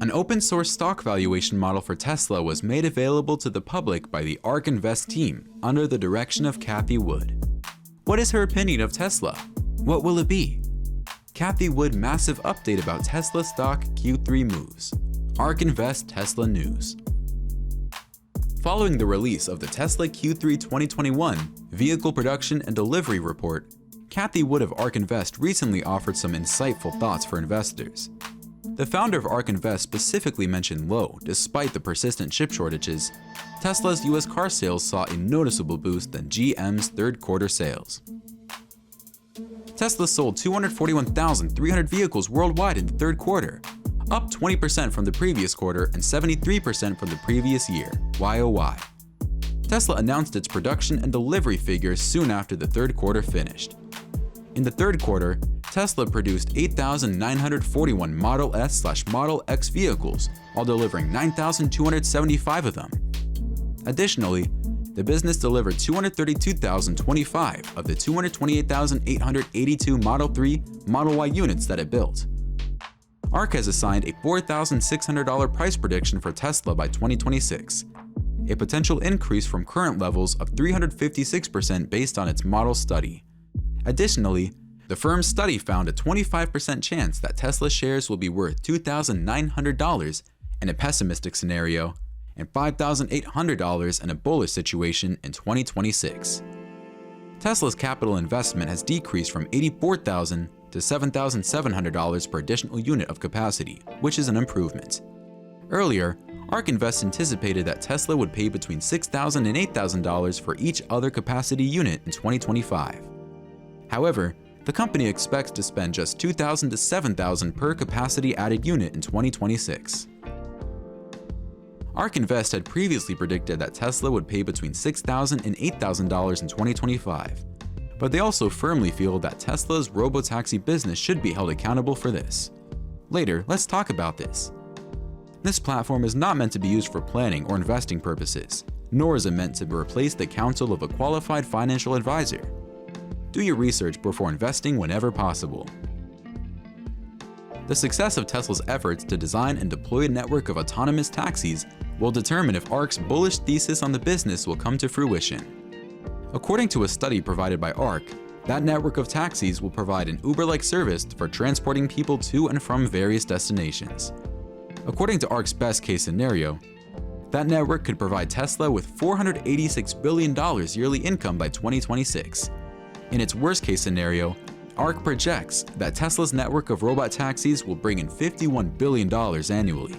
An open-source stock valuation model for Tesla was made available to the public by the Ark Invest team under the direction of Cathie Wood. What is her opinion of Tesla? What will it be? Cathie Wood massive update about Tesla stock Q3 moves. Ark Invest Tesla news. Following the release of the Tesla Q3 2021 Vehicle Production and Delivery Report, Cathie Wood of Ark Invest recently offered some insightful thoughts for investors. The founder of Ark Invest specifically mentioned low, despite the persistent chip shortages, Tesla's US car sales saw a noticeable boost than GM's third quarter sales. Tesla sold 241,300 vehicles worldwide in the third quarter, up 20% from the previous quarter and 73% from the previous year, YOY. Tesla announced its production and delivery figures soon after the third quarter finished. In the third quarter, Tesla produced 8,941 Model S/Model X vehicles while delivering 9,275 of them. Additionally, the business delivered 232,025 of the 228,882 Model 3, Model Y units that it built. Ark has assigned a $4,600 price prediction for Tesla by 2026, a potential increase from current levels of 356% based on its model study. Additionally, the firm's study found a 25% chance that Tesla shares will be worth $2,900 in a pessimistic scenario and $5,800 in a bullish situation in 2026. Tesla's capital investment has decreased from $84,000 to $7,700 per additional unit of capacity, which is an improvement. Earlier, Ark Invest anticipated that Tesla would pay between $6,000 and $8,000 for each other capacity unit in 2025. However, the company expects to spend just $2,000 to $7,000 per capacity added unit in 2026. Ark Invest had previously predicted that Tesla would pay between $6,000 and $8,000 in 2025, but they also firmly feel that Tesla's robo-taxi business should be held accountable for this. Later, let's talk about this. This platform is not meant to be used for planning or investing purposes, nor is it meant to replace the counsel of a qualified financial advisor. Do your research before investing whenever possible. The success of Tesla's efforts to design and deploy a network of autonomous taxis will determine if Ark's bullish thesis on the business will come to fruition. According to a study provided by Ark, that network of taxis will provide an Uber-like service for transporting people to and from various destinations. According to Ark's best-case scenario, that network could provide Tesla with $486 billion yearly income by 2026. In its worst-case scenario, Ark projects that Tesla's network of robot taxis will bring in $51 billion annually.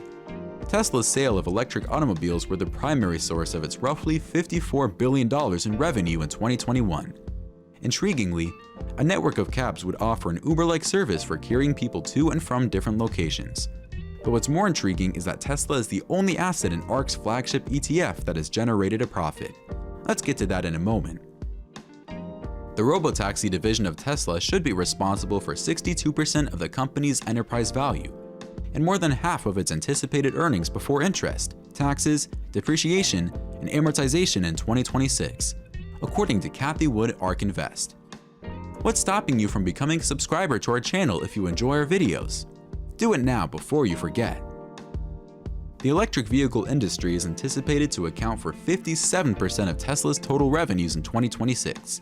Tesla's sale of electric automobiles were the primary source of its roughly $54 billion in revenue in 2021. Intriguingly, a network of cabs would offer an Uber-like service for carrying people to and from different locations. But what's more intriguing is that Tesla is the only asset in Ark's flagship ETF that has generated a profit. Let's get to that in a moment. The robotaxi division of Tesla should be responsible for 62% of the company's enterprise value, and more than half of its anticipated earnings before interest, taxes, depreciation, and amortization in 2026, according to Cathie Wood Ark Invest. What's stopping you from becoming a subscriber to our channel if you enjoy our videos? Do it now before you forget. The electric vehicle industry is anticipated to account for 57% of Tesla's total revenues in 2026,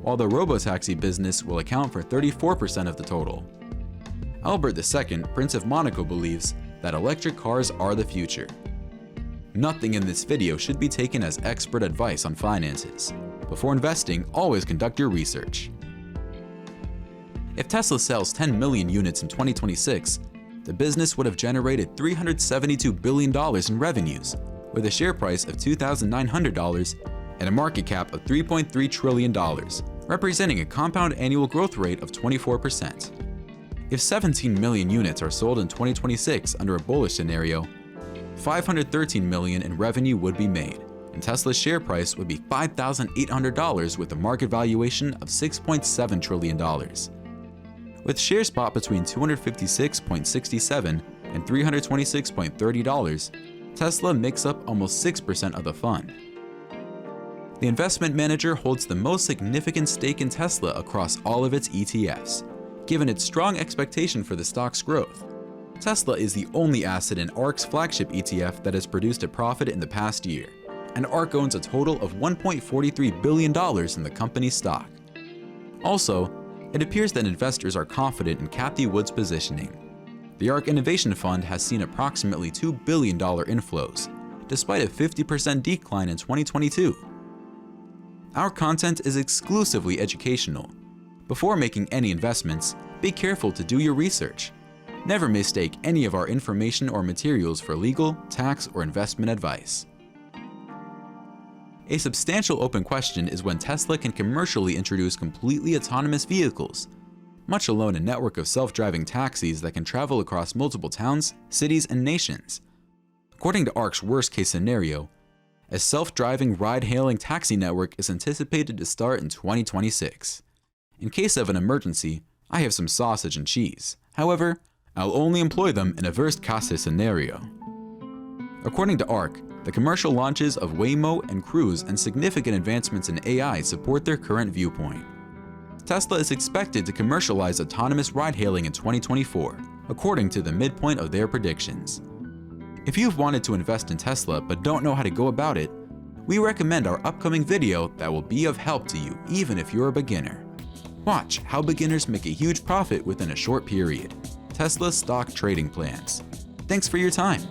while the robotaxi business will account for 34% of the total. Albert II, Prince of Monaco, believes that electric cars are the future. Nothing in this video should be taken as expert advice on finances. Before investing, always conduct your research. If Tesla sells 10 million units in 2026, the business would have generated $372 billion in revenues, with a share price of $2,900 and a market cap of $3.3 trillion, representing a compound annual growth rate of 24%. If 17 million units are sold in 2026 under a bullish scenario, $513 million in revenue would be made, and Tesla's share price would be $5,800 with a market valuation of $6.7 trillion. With shares bought between $256.67 and $326.30, Tesla makes up almost 6% of the fund. The investment manager holds the most significant stake in Tesla across all of its ETFs, given its strong expectation for the stock's growth. Tesla is the only asset in Ark's flagship ETF that has produced a profit in the past year, and Ark owns a total of $1.43 billion in the company's stock. Also, it appears that investors are confident in Cathie Wood's positioning. The Ark Innovation Fund has seen approximately $2 billion inflows, despite a 50% decline in 2022. Our content is exclusively educational. Before making any investments, be careful to do your research. Never mistake any of our information or materials for legal, tax, or investment advice. A substantial open question is when Tesla can commercially introduce completely autonomous vehicles, much alone a network of self-driving taxis that can travel across multiple towns, cities, and nations. According to Ark's worst-case scenario, a self-driving ride-hailing taxi network is anticipated to start in 2026. In case of an emergency, I have some sausage and cheese. However, I'll only employ them in a worst-case scenario. According to Ark, the commercial launches of Waymo and Cruise and significant advancements in AI support their current viewpoint. Tesla is expected to commercialize autonomous ride-hailing in 2024, according to the midpoint of their predictions. If you've wanted to invest in Tesla but don't know how to go about it, we recommend our upcoming video that will be of help to you even if you're a beginner. Watch how beginners make a huge profit within a short period. Tesla stock trading plans. Thanks for your time.